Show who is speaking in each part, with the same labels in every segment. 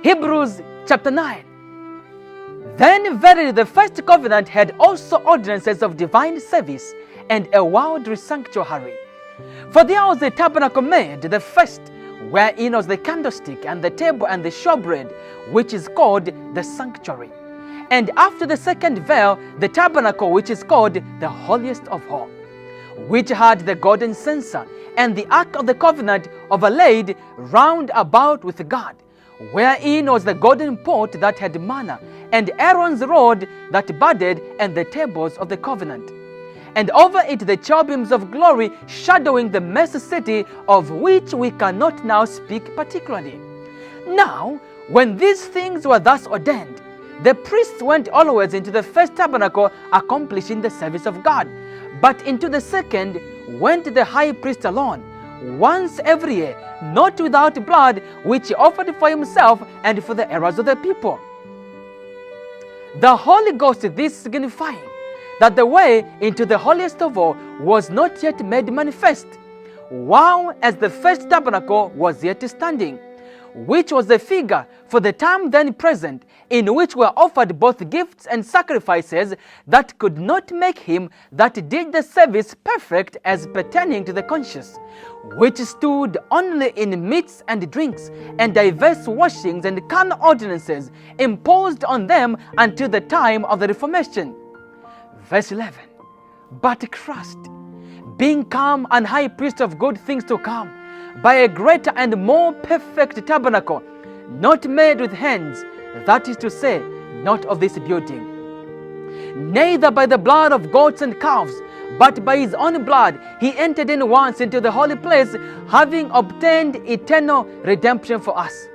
Speaker 1: Hebrews chapter 9. Then verily the first covenant had also ordinances of divine service and a worldly sanctuary. For there was the tabernacle made, the first, wherein was the candlestick and the table and the showbread, which is called the sanctuary. And after the second veil, the tabernacle which is called the holiest of all, which had the golden censer and the ark of the covenant overlaid round about with God, wherein was the golden pot that had manna, and Aaron's rod that budded, and the tables of the covenant. And over it the cherubims of glory, shadowing the mercy city, of which we cannot now speak particularly. Now, when these things were thus ordained, the priests went always into the first tabernacle, accomplishing the service of God. But into the second went the high priest alone, once every year, not without blood, which he offered for himself and for the errors of the people. The Holy Ghost, this signifying that the way into the holiest of all was not yet made manifest, while as the first tabernacle was yet standing, which was the figure for the time then present, in which were offered both gifts and sacrifices that could not make him that did the service perfect as pertaining to the conscience, which stood only in meats and drinks, and diverse washings and carnal ordinances imposed on them until the time of the Reformation. Verse 11. But Christ, being come an high priest of good things to come, by a greater and more perfect tabernacle, not made with hands, that is to say, not of this building, neither by the blood of goats and calves, but by his own blood he entered in once into the holy place, having obtained eternal redemption for us.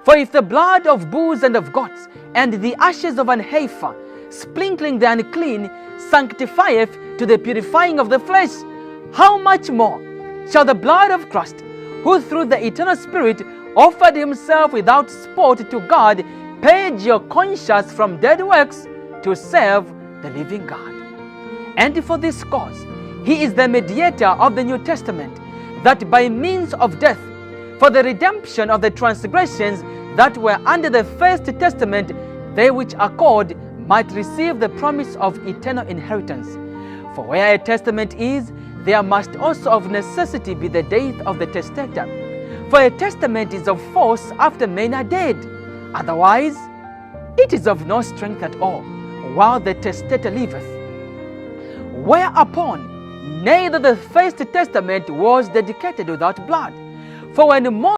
Speaker 1: For if the blood of bulls and of goats, and the ashes of an heifer, sprinkling the unclean, sanctifieth to the purifying of the flesh, how much more shall the blood of Christ, who through the eternal Spirit offered himself without spot to God, purge your conscience from dead works to serve the living God? And for this cause he is the mediator of the New Testament, that by means of death, for the redemption of the transgressions that were under the first testament, they which are called might receive the promise of eternal inheritance. For where a testament is, there must also of necessity be the death of the testator. For a testament is of force after men are dead. Otherwise, it is of no strength at all, while the testator liveth. Whereupon, neither the first testament was dedicated without blood. For when